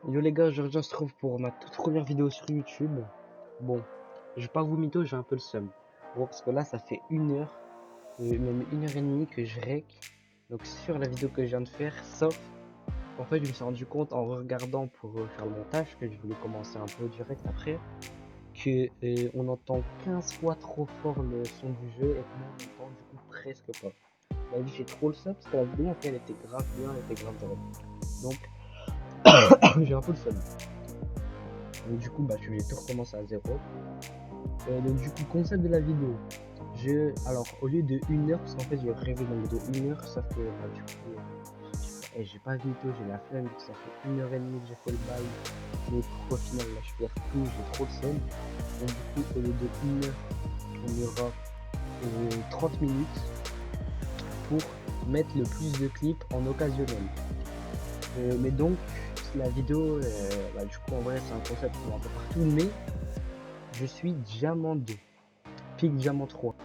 Yo les gars, aujourd'hui on se trouve pour ma toute première vidéo sur YouTube. Bon, je vais pas vous mytho, j'ai un peu le seum. Bon, parce que là ça fait 1 heure, même 1 heure et demie que je rec. Donc sur la vidéo que je viens de faire, sauf en fait je me suis rendu compte en regardant pour faire le montage, que je voulais commencer un peu direct après, que on entend 15 fois trop fort le son du jeu et que moi on entend du coup presque pas. Bah j'ai trop le seum parce que la vidéo en fait elle était grave bien, elle était grave drôle. Donc j'ai un peu le seum. Donc du coup, bah, je vais tout recommencer à zéro. Donc du coup, concept de la vidéo. Alors, au lieu de 1 heure, parce qu'en fait, j'ai rêvé donc de 1 heure, sauf que bah, du coup, j'ai pas vu tout, j'ai la flemme, vu que ça fait 1 heure et demie que j'ai fait le bail. Mais pourquoi au final, là, je perds tout, j'ai trop le seum. Donc du coup, au lieu de 1 heure, on aura 30 minutes pour mettre le plus de clips en occasionnel. Mais donc, la vidéo, bah, du coup, en vrai, c'est un concept qu'on voit un peu partout, mais je suis diamant 2, pic diamant 3.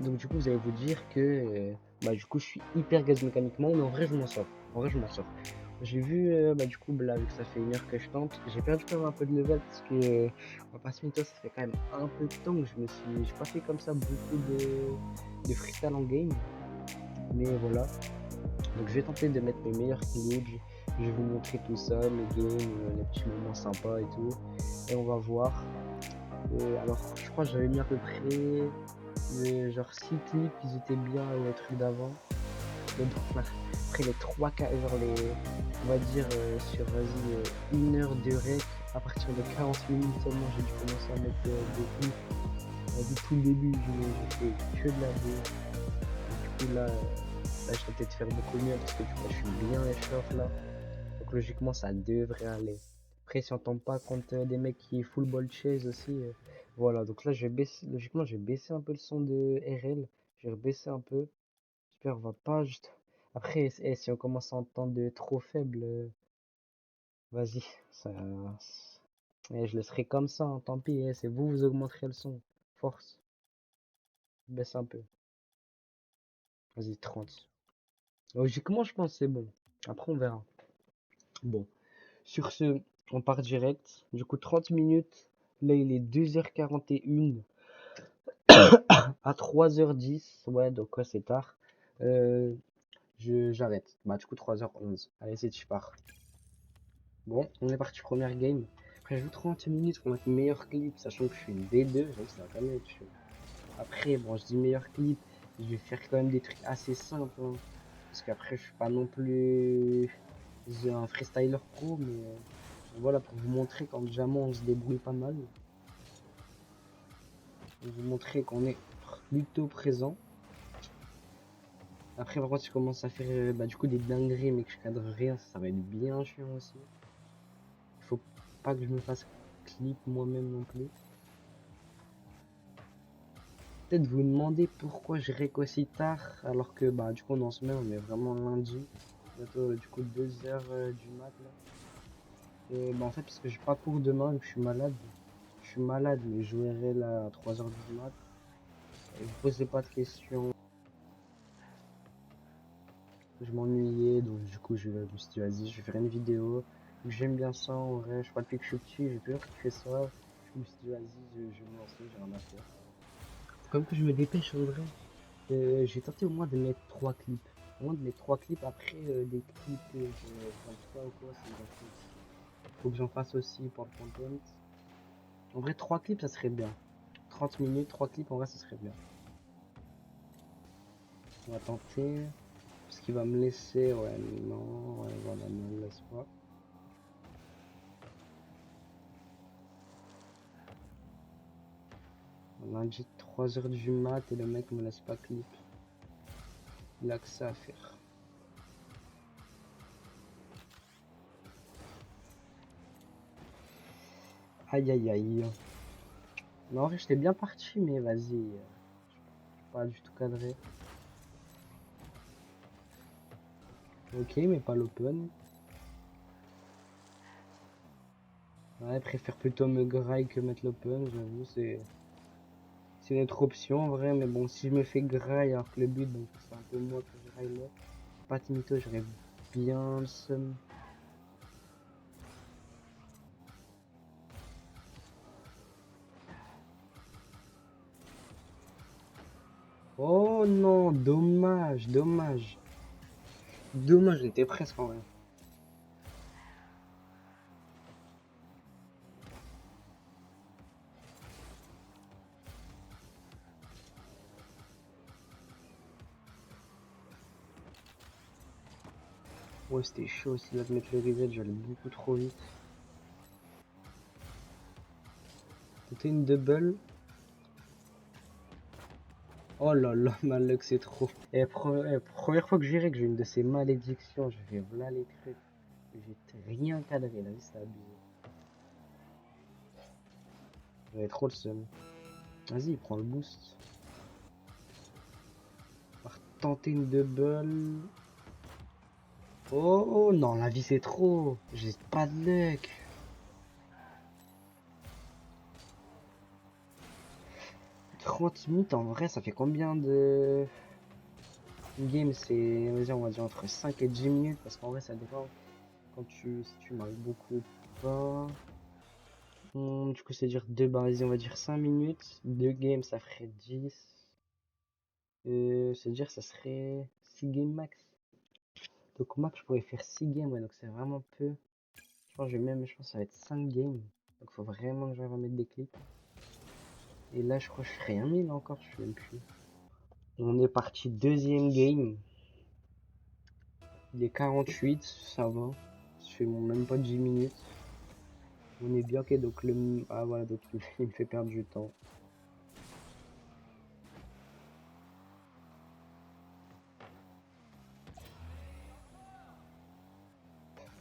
Donc du coup vous allez vous dire que bah du coup je suis hyper gaz mécaniquement, mais en vrai je m'en sors. En vrai je m'en sors. J'ai vu bah du coup là vu que ça fait 1 heure que je tente, j'ai perdu quand même un peu de level parce que on va pas se mytho, ça fait quand même un peu de temps que j'ai pas fait comme ça beaucoup de freestyle en game. Mais voilà. Donc je vais tenter de mettre mes meilleurs clips. Je vais vous montrer tout ça, mes games, les petits moments sympas et tout. Et on va voir. Alors je crois que j'avais mis à peu près genre 6 clips, ils étaient bien au truc d'avant. Après les 3 genre on va dire sur vas-y 1 heure de rec, à partir de 40 minutes seulement j'ai dû commencer à mettre des clips. Du tout le début j'ai fait que de la vidéo. Du coup là je vais peut-être faire beaucoup mieux parce que du coup je suis bien échauffe là. Donc logiquement ça devrait aller. Après si on tombe pas contre des mecs qui full ball chase aussi, voilà. Donc là je vais baisser, logiquement je vais baisser un peu le son de RL. Je vais baisser un peu. J'espère on va pas juste. Après si on commence à entendre de trop faible, vas-y, ça. Je laisserai comme ça, hein, tant pis, c'est vous, vous augmenterez le son. Force, baisse un peu. Vas-y, 30. Logiquement je pense que c'est bon. Après on verra. Bon. Sur ce, on part direct. Du coup, 30 minutes. Là, il est 2h41 à 3h10. Ouais, donc ouais, c'est tard. Euh, j'arrête. Bah, du coup, 3h11. Allez, c'est tu pars. Bon, on est parti, première game. Après, je joue 30 minutes pour mettre meilleur clip, sachant que je suis une D2. J'avoue que ça va quand même être chaud. Après, bon, je dis meilleur clip. Je vais faire quand même des trucs assez simples, hein. Parce qu'après, je suis pas non plus un freestyler pro, mais voilà, pour vous montrer qu'en diamant on se débrouille pas mal. Pour vous montrer qu'on est plutôt présent. Après, par contre, si je commence à faire bah, du coup des dingueries, mais que je cadre rien, ça va être bien chiant aussi. Il faut pas que je me fasse clip moi-même non plus. Peut-être vous demander pourquoi je rec aussi tard, alors que bah du coup on en se met, on est vraiment lundi. Bientôt du coup 2 heures du mat là. Et bah en fait parce que j'ai pas cours demain et que je suis malade. Je suis malade mais je jouerai là à 3 heures du mat. Et vous posez pas de questions. Je m'ennuyais donc du coup je me suis dit vas-y je vais faire une vidéo. J'aime bien ça en vrai, je crois depuis que je suis petit, j'ai toujours kiffé ça. Je me suis dit vas-y je vais me lancer, j'ai rien à faire. Comme que je me dépêche en vrai. J'ai tenté au moins de mettre 3 clips. Au moins de mettre 3 clips après des clips que je pense pas ou quoi, c'est gratuit. Faut que j'en fasse aussi pour le content. En vrai 3 clips ça serait bien. 30 minutes, 3 clips en vrai ça serait bien. On va tenter. Ce qu'il va me laisser, ouais, non, ouais, voilà, ne me laisse pas. On a dit 3 heures du mat et le mec me laisse pas clip. Il a que ça à faire. Aïe aïe aïe. Non, en vrai j'étais bien parti, mais vas-y. Pas du tout cadré. Ok, mais pas l'open. Ouais, préfère plutôt me graille que mettre l'open, j'avoue, c'est une autre option en vrai, mais bon, si je me fais graille alors que le but, donc c'est un peu moi que je graille là, pas de mytho, j'aurais bien le seum. Oh non, dommage, dommage. Dommage, j'étais presque en vrai. Ouais, c'était chaud aussi là de mettre le reset, j'allais beaucoup trop vite. C'était une double. Oh là là, Malek, c'est trop. Première fois que je dirais que j'ai une de ces malédictions, je vais voilà les trucs. J'ai rien cadré, là, c'est abusé. J'avais trop le seum. Vas-y, prends le boost. On va tenter une double. Oh non, la vie c'est trop. J'ai pas de luck. 30 minutes en vrai, ça fait combien de game? C'est, vas-y, on va dire entre 5 et 10 minutes parce qu'en vrai, ça dépend quand si tu marques beaucoup ou pas. Du coup, c'est dire deux, bah vas-y, on va dire 5 minutes. Deux games, ça ferait 10. C'est-à-dire, ça serait 6 games max. Donc, max, je pourrais faire 6 games, ouais, donc c'est vraiment peu. Je pense que ça va être 5 games. Donc, faut vraiment que j'arrive à mettre des clips. Et là, je crois que je ferai un 1000 encore, je sais même plus. On est parti deuxième game. Il est 48, ça va. Je fais même pas 10 minutes. On est bien, ok, donc ah voilà, donc il me fait perdre du temps.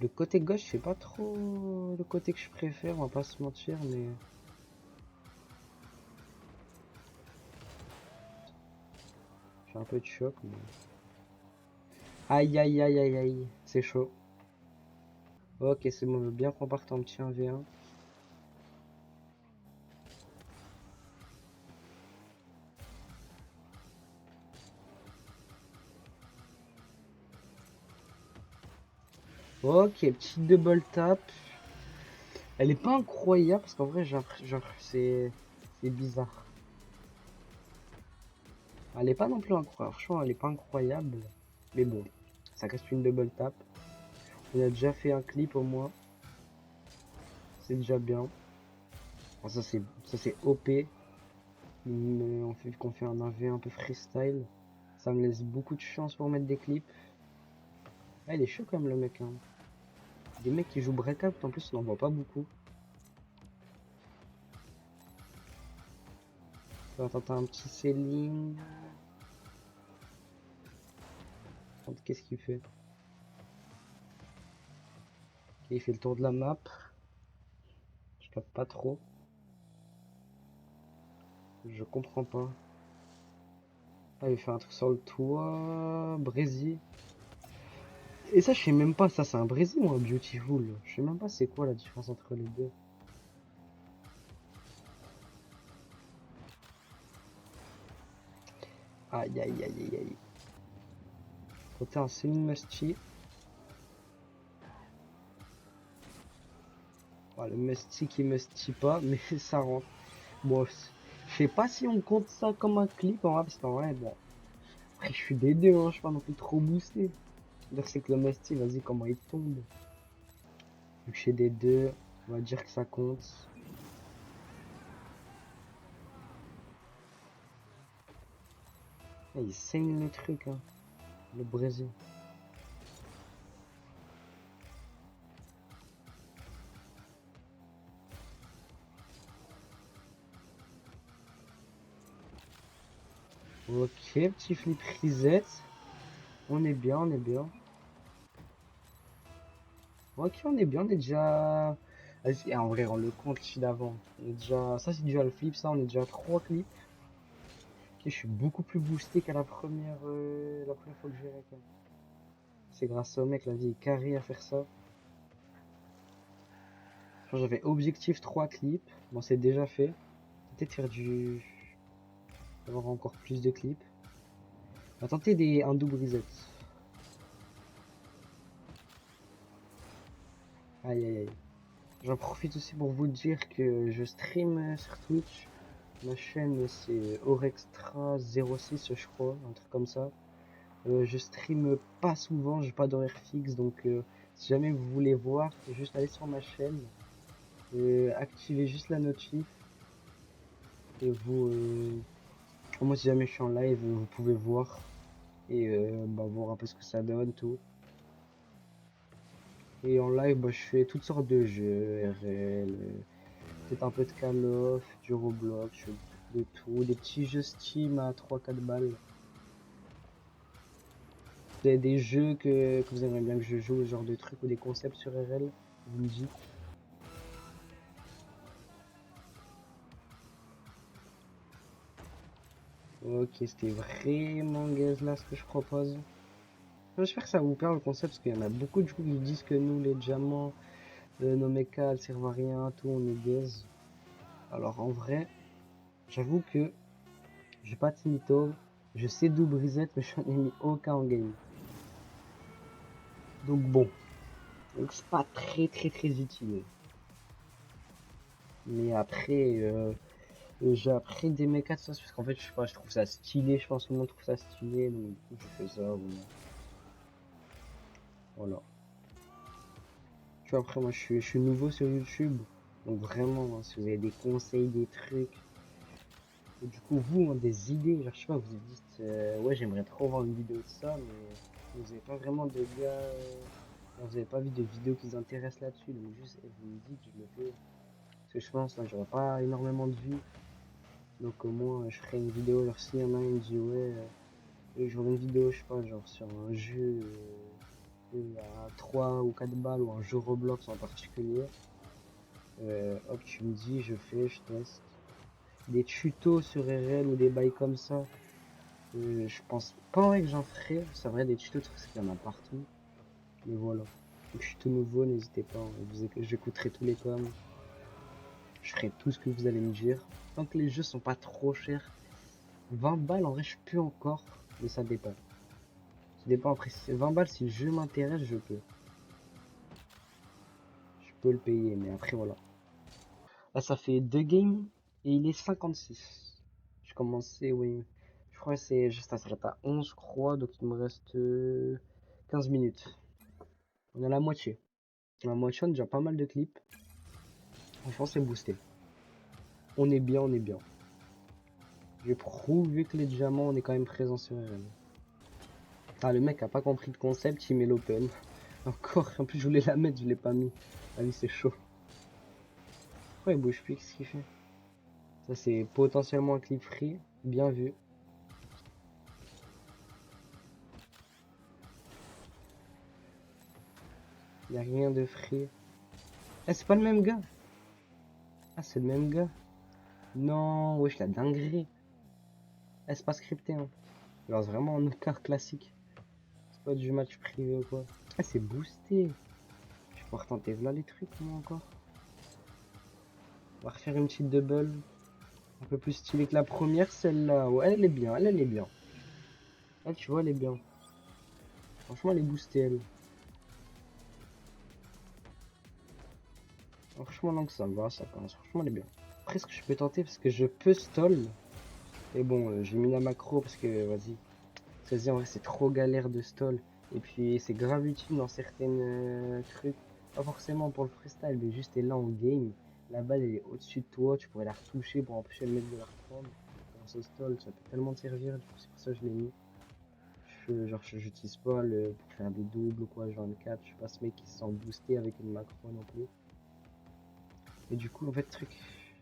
Le côté gauche, c'est pas trop le côté que je préfère, on va pas se mentir, mais... J'ai un peu de choc, mais... Aïe, aïe, aïe, aïe, aïe, c'est chaud. Ok, c'est bon, je veux bien qu'on parte en petit 1v1. Ok, petite double tap. Elle est pas incroyable, parce qu'en vrai, c'est bizarre. Elle est pas non plus incroyable, franchement, elle est pas incroyable. Mais bon, ça reste une double tap. On a déjà fait un clip au moins. C'est déjà bien. Bon, ça c'est OP. Mais on fait qu'on fait un 1v un peu freestyle. Ça me laisse beaucoup de chance pour mettre des clips. Ah, il est chaud quand même le mec. Hein. Des mecs qui jouent breakout en plus on en voit pas beaucoup. On va tenter un petit selling. Qu'est-ce qu'il fait? Ok, il fait le tour de la map. Je capte pas trop. Je comprends pas. Ah, il fait un truc sur le toit. Brésil. Et ça, je sais même pas, ça c'est un Brésil ou un Beautiful? Je sais même pas c'est quoi la différence entre les deux. Aïe aïe aïe aïe aïe. Côté un semi-musty. Voilà, le musty qui musty pas, mais ça rentre. Bon, je sais pas si on compte ça comme un clip en vrai, parce qu'en vrai, bon. Après, je suis des deux, hein, je suis pas non plus trop boosté. Dire c'est que le musty, vas-y, comment il tombe. Vu que j'ai des deux, on va dire que ça compte. Ah, il saigne le truc, hein, le Brésil. Ok, petit flip reset. On est bien, on est bien. Ok, on est bien, on est déjà... Vas-y, en vrai, on le compte celui d'avant. On est déjà... Ça, c'est déjà le flip, ça, on est déjà à 3 clips. Ok, je suis beaucoup plus boosté qu'à la première fois que j'ai rec. C'est grâce au mec, la vie est carré à faire ça. Genre, j'avais objectif 3 clips. Bon, c'est déjà fait. Peut-être faire avoir encore plus de clips. On va tenter un double reset. Aïe aïe aïe. J'en profite aussi pour vous dire que je stream sur Twitch. Ma chaîne c'est Orextra06 je crois, un truc comme ça. Je stream pas souvent, j'ai pas d'horaire fixe, donc si jamais vous voulez voir, juste aller sur ma chaîne, activez juste la notif et vous, moi si jamais je suis en live, vous pouvez voir et bah, voir un peu ce que ça donne, tout. Et en live, bah, je fais toutes sortes de jeux, RL, peut-être un peu de Call of, du Roblox, je fais de tout, des petits jeux Steam à 3-4 balles. Des jeux que vous aimeriez bien que je joue, ce genre de trucs ou des concepts sur RL, vous me dites. Ok, c'était vraiment gaze là ce que je propose. J'espère que ça vous plaît le concept parce qu'il y en a beaucoup du coup qui disent que nous les diamants, nos mechas elles servent à rien, tout on est gaze. Alors en vrai, j'avoue que j'ai pas de mytho, je sais double reset mais j'en ai mis aucun en game. Donc bon, donc c'est pas très utile. Mais après, j'ai appris des mechas de ça parce qu'en fait je sais pas, je trouve ça stylé, je pense que tout le monde trouve ça stylé, donc du coup je fais ça, voilà. Tu vois, après, moi, je suis nouveau sur YouTube. Donc, vraiment, hein, si vous avez des conseils, des trucs. Et du coup, vous, hein, des idées. Genre, je sais pas, vous vous dites, ouais, j'aimerais trop voir une vidéo de ça, mais vous avez pas vraiment de gars. Genre, vous avez pas vu de vidéos qui vous intéressent là-dessus. Donc, juste, vous me dites, je le fais. Parce que je pense, là, j'aurais pas énormément de vues. Donc, au moins, je ferai une vidéo. Genre, s'il y en a un, il me dit, ouais, j'aurais une vidéo, je sais pas, genre, sur un jeu à 3 ou 4 balles ou un jeu Roblox en particulier. Hop, tu me dis, je fais, je teste. Des tutos sur RL ou des bails comme ça. Je pense pas en vrai que j'en ferai. C'est vrai, des tutos, parce qu'il y en a partout. Mais voilà. Donc, je suis tout nouveau, n'hésitez pas, hein. J'écouterai tous les coms. Je ferai tout ce que vous allez me dire. Tant que les jeux sont pas trop chers. 20 balles, en vrai, je peux encore. Mais ça dépend. Ça dépend après. 20 balles, si le jeu m'intéresse, je peux. Je peux le payer, mais après, voilà. Là, ça fait 2 games et il est 56. Je commençais, oui. Je crois que c'est juste ça s'arrête à 11, je crois. Donc, il me reste 15 minutes. On est à la moitié. À la moitié, on a déjà pas mal de clips. Franchement, c'est boosté. On est bien, on est bien. J'ai prouvé que les diamants, on est quand même présent sur RL. Ah, le mec a pas compris le concept, il met l'open. Encore, en plus, je voulais la mettre, je l'ai pas mis. Ah oui, c'est chaud. Pourquoi il bouge plus? Qu'est-ce qu'il fait? Ça, c'est potentiellement un clip free. Bien vu. Il a rien de free. Eh, c'est pas le même gars. Ah, c'est le même gars. Non, wesh, la dinguerie. Eh, c'est pas scripté, hein. Genre, c'est vraiment un car classique. C'est pas du match privé ou quoi. Ah, c'est boosté. Je vais pouvoir tenter là les trucs, moi, encore. On va refaire une petite double. Un peu plus stylée que la première, celle-là. Ouais, elle est bien, elle est bien. Ah, tu vois, elle est bien. Franchement, elle est boostée, elle. Franchement, non, que ça va, ça passe. Franchement, elle est bien. Après, ce que je peux tenter, parce que je peux stall. Et bon, j'ai mis la macro parce que, vas-y. Vas-y, en vrai, c'est trop galère de stall. Et puis, c'est grave utile dans certaines trucs. Pas forcément pour le freestyle, mais juste t'es là en game. La balle, elle est au-dessus de toi. Tu pourrais la retoucher pour empêcher le mec de la reprendre. Grâce au stall, ça peut tellement te servir. Du coup, c'est pour ça que je l'ai mis. Genre, j'utilise pas pour faire des doubles ou quoi, genre 24. Je suis pas ce mec qui se sent boosté avec une macro non plus. Et du coup, en fait,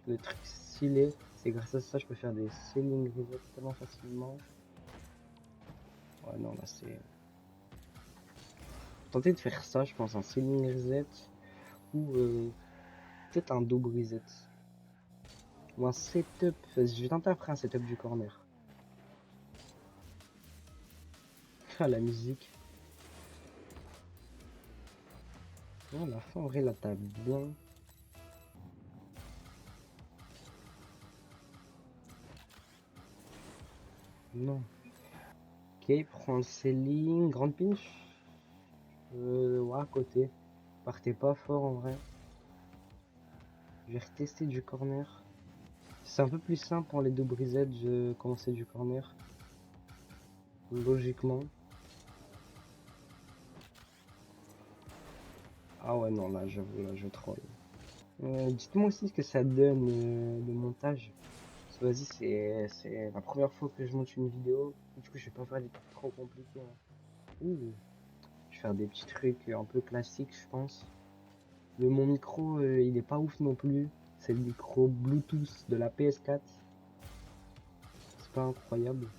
le truc stylé, c'est grâce à ça, je peux faire des ceiling reset tellement facilement. Ouais, non, là, c'est. Tenter de faire ça, je pense, un ceiling reset ou peut-être un double reset. Ou un setup. Je vais tenter après un setup du corner. Ah, la musique. Ouais, la fin, en vrai, la table bien. Non. Ok, prends le ceiling. Grande pinch. Ouais, à côté. Partez pas fort en vrai. Je vais retester du corner. C'est un peu plus simple pour les double reset de commencer du corner. Logiquement. Ah ouais, non, là, j'avoue, là, je troll. Dites-moi aussi ce que ça donne le montage. Parce que vas-y, c'est la première fois que je monte une vidéo. Du coup, je vais pas faire des trucs trop compliqués, hein. Ouh, je vais faire des petits trucs un peu classiques, je pense. Mais mon micro, il est pas ouf non plus. C'est le micro Bluetooth de la PS4. C'est pas incroyable.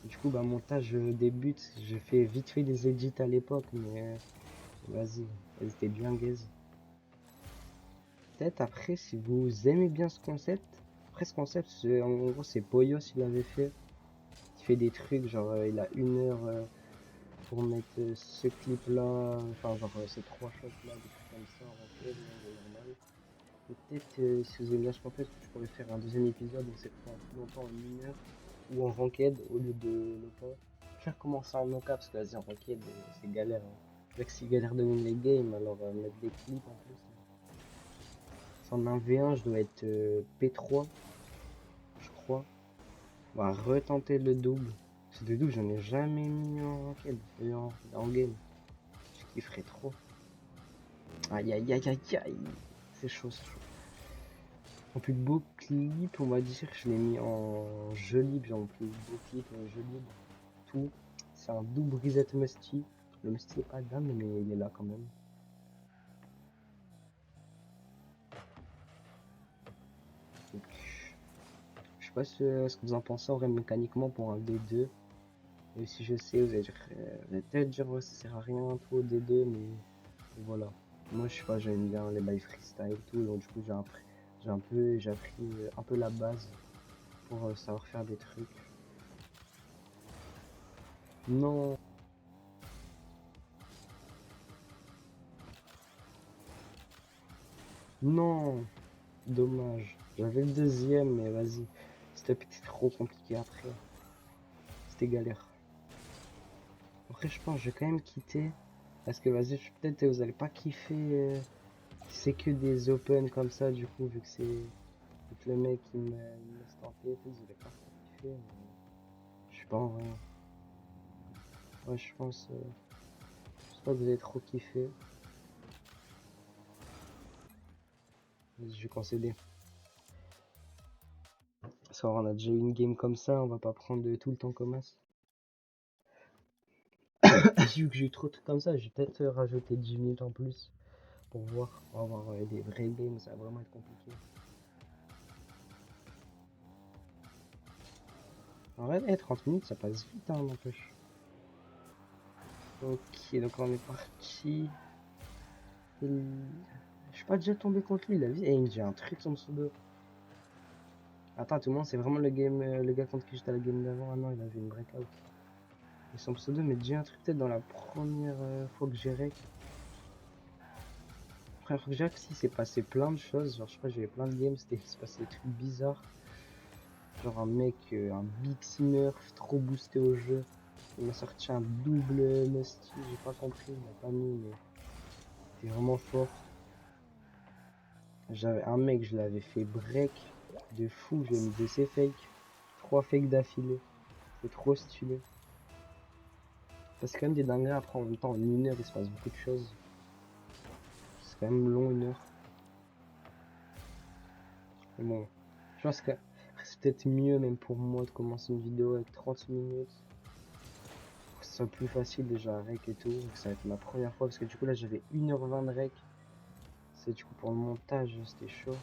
Du coup, bah, montage débute. J'ai fait vite fait des edits à l'époque, mais vas-y, elles étaient bien gaze. Peut-être après, si vous aimez bien ce concept, après ce concept, en gros, c'est Poyos, il avait fait. Il fait des trucs, genre, il a 1 heure pour mettre ce clip-là, enfin, genre, ces 3 shots-là, des trucs comme ça, en ranked, ou en normal. Et peut-être, si vous aimez bien ce concept, je pourrais faire un deuxième épisode où c'est pendant plus longtemps, en 1 heure, ou en ranked, au lieu de local. Je vais recommencer en no cap, parce que vas-y, en ranked, c'est galère, hein. Mec, c'est galère de win les games, alors mettre des clips en plus, hein. En 1v1, je dois être P3, je crois. On va retenter le double. C'est de double, j'en ai jamais mis en ranked, et en game. Je kifferais trop. Aïe aïe aïe aïe aïe. C'est chaud, c'est chaud. En plus de beaux clips, on va dire que je l'ai mis en jeu libre. En plus de beaux clips, jeu libre. Tout. C'est un double reset Musty. Le Musty est pas dingue, mais il est là quand même. Donc, je sais pas ce que vous en pensez en vrai mécaniquement pour un D2. Et si je sais, vous allez peut-être dire ouais, ça sert à rien trop D2, mais voilà. Moi, je sais pas, j'aime bien les bails freestyle et tout, donc du coup, j'ai appris un peu la base pour savoir faire des trucs. Non, non, dommage. J'avais le deuxième, mais vas-y. C'était trop compliqué après. C'était galère. Après, je pense que je vais quand même quitter. Parce que vas-y, peut-être vous allez pas kiffer. C'est que des open comme ça, du coup, vu que c'est. Vu que le mec il me laisse tenter, vous allez pas trop kiffer. Mais je sais pas en vrai. Ouais, je pense pas que vous allez trop kiffer. Vas-y, je vais concéder. Ça, on a déjà eu une game comme ça, on va pas prendre tout le temps comme as. Vu que j'ai eu trop de trucs comme ça, je vais peut-être rajouter 10 minutes en plus pour voir. On va avoir des vrais games, ça va vraiment être compliqué. En vrai, 30 minutes, ça passe vite, hein, n'empêche. Ok, donc on est parti. Je suis pas déjà tombé contre lui, il a vu. Et il me dit un truc son pseudo. Attends, tout le monde, c'est vraiment le gars contre qui j'étais à la game d'avant. Ah non, il avait une breakout. Et son pseudo m'est déjà un truc peut-être dans la première fois que j'ai rec. Première fois que j'ai rec, si, c'est passé plein de choses. Genre, je sais pas, j'avais plein de games, il s'est passé des trucs bizarres. Genre un mec, un big simmer, trop boosté au jeu. Il m'a sorti un double musty, j'ai pas compris, il m'a pas mis, mais c'était vraiment fort. J'avais un mec, je l'avais fait break de fou, j'ai mis 2 fake, 3 fakes d'affilée. C'est trop stylé. C'est quand même des dingueries après en même temps, en 1 heure il se passe beaucoup de choses. C'est quand même long 1 heure. Mais bon, je pense que c'est peut-être mieux même pour moi de commencer une vidéo avec 30 minutes. Pour que ce soit plus facile déjà à rec et tout. Donc ça va être ma première fois parce que du coup là j'avais 1h20 de rec. C'est du coup pour le montage c'était chaud.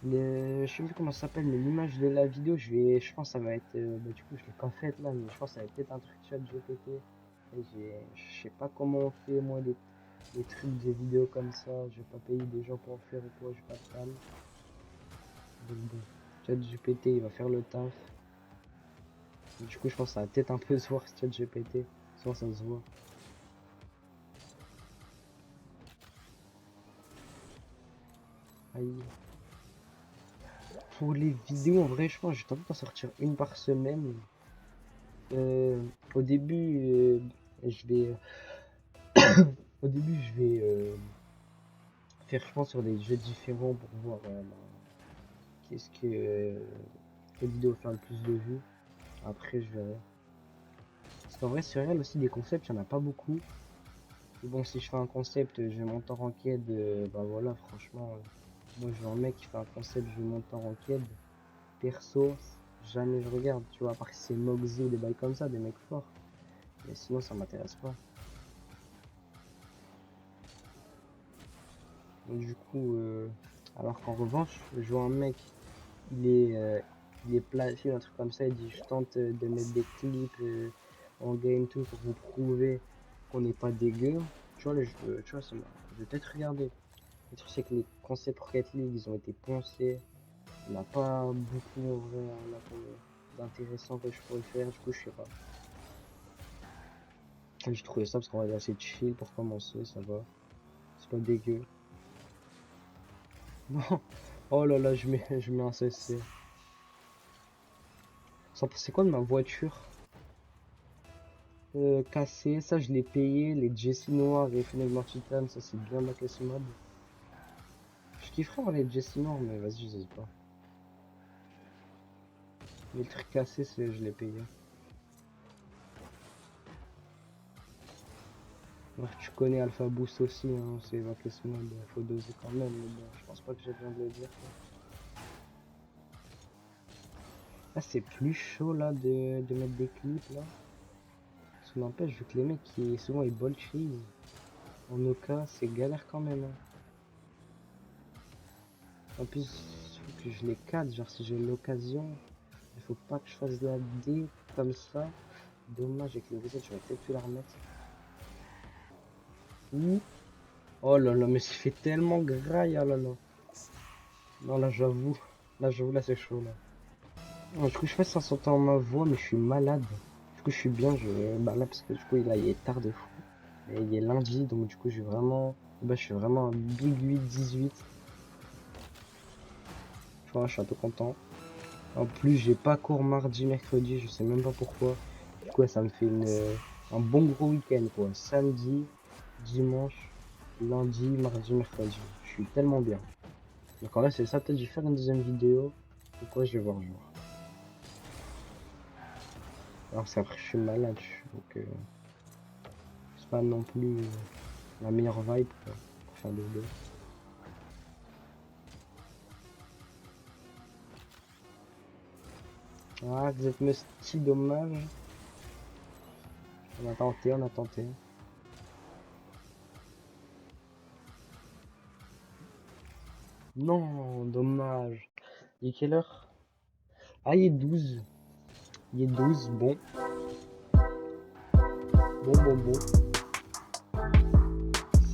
Je sais plus comment ça s'appelle, mais l'image de la vidéo, je pense que ça va être, bah, du coup je l'ai pas faite là, mais je pense que ça va être un truc chat GPT. Et je sais pas comment on fait moi des trucs de vidéos comme ça, je vais pas payer des gens pour en faire ou quoi, j'ai pas de cam. Donc bon, chat GPT il va faire le taf. Et du coup je pense que ça va peut-être un peu se voir ce chat GPT, sinon ça se voit. Aïe. Pour les vidéos, en vrai, je pense que j'ai tendance à sortir une par semaine. Au début, je vais, au début, je vais faire, je pense, sur des jeux différents pour voir qu'est-ce que quelle vidéo va faire le plus de vues. Après, je verrai. Parce qu'en vrai, sur elle aussi, des concepts, il n'y en a pas beaucoup. Et bon, si je fais un concept, je vais monter en ranked. Bah voilà, franchement, moi, je veux un mec qui fait un concept, je vais monter en ranked. Perso, jamais je regarde, tu vois, à part si c'est Moxie ou des bails comme ça, des mecs forts. Mais sinon, ça m'intéresse pas. Donc, du coup, alors qu'en revanche, je vois un mec, il est, euh, il est placé, un truc comme ça, il dit je tente de mettre des clips en game tout pour vous prouver qu'on n'est pas dégueu. Tu vois, tu vois, je vais peut-être regarder. Le truc, c'est que les concepts Rocket League, ils ont été poncés. Il n'y a pas beaucoup en vrai d'intéressant que je pourrais faire, du coup, je sais pas. J'ai trouvé ça parce qu'on va être assez chill pour commencer, ça va. C'est pas dégueu. Non. Oh là là, je mets un CC. C'est quoi de ma voiture cassée? Ça, je l'ai payé. Les Jessie noirs et Fennec Martitan, ça c'est bien ma caisse mod. Je kifferais avoir les Jessie noirs, mais vas-y, je sais pas. Les trucs cassés, je l'ai payé. Alors, tu connais Alpha Boost aussi, hein, c'est ma caisse mod. Faut doser quand même, mais bon, je pense pas que j'ai besoin de le dire. Là, c'est plus chaud là de mettre des clips là. Ça n'empêche, vu que les mecs qui souvent ils ball cheese en Oka, c'est galère quand même. Hein. En plus, il faut que je les cadre, genre si j'ai l'occasion, il faut pas que je fasse de la D comme ça. Dommage avec le reset, j'aurais peut-être pu la remettre. Ouh. Oh là là, mais ça fait tellement graille, oh là là. Non là j'avoue, là c'est chaud là. Du coup je fais ça s'entend ma voix, mais je suis malade. Du coup je suis bien, bah là parce que du coup là il est tard de fou. Et il est lundi, donc du coup je suis vraiment un big 8-18. Tu vois, je suis un peu content. En plus, j'ai pas cours mardi, mercredi, je sais même pas pourquoi. Du coup, ça me fait un bon gros week-end, quoi. Samedi, dimanche, lundi, mardi, mercredi. Je suis tellement bien. Donc en vrai, c'est ça, peut-être je vais faire une deuxième vidéo. Ou quoi, je vais voir jour. Alors, c'est après, je suis malade, donc c'est pas non plus la meilleure vibe, quoi, pour faire des vidéos. Ah, vous êtes musty, dommage. On a tenté, on a tenté. Non, dommage. Il est quelle heure? Ah, il est 12. Il est 12, bon. Bon.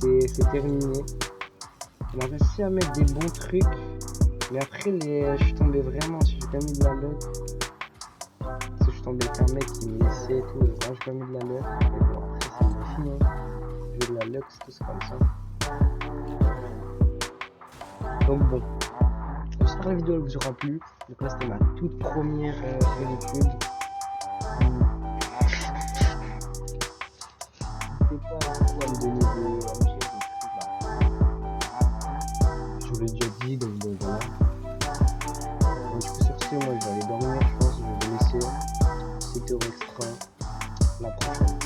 C'est terminé. On a réussi à mettre des bons trucs. Mais après, je suis tombé vraiment. Si j'ai pas mis de la luck. Parce que je suis tombé avec un mec qui me laissait et tout. Donc là, j'ai pas mis de la luck. Mais bon, après, c'est mon film. Hein. J'ai de la luck, c'est tout, c'est comme ça. Donc bon. J'espère que la vidéo elle vous aura plu. Donc là, c'était ma toute première YouTube. N'hésitez pas à me donner des je vous l'ai déjà dit, donc voilà. Donc, du coup, sur ce, moi je vais aller dormir, je pense, je vais vous laisser. C'était au extra. La prochaine.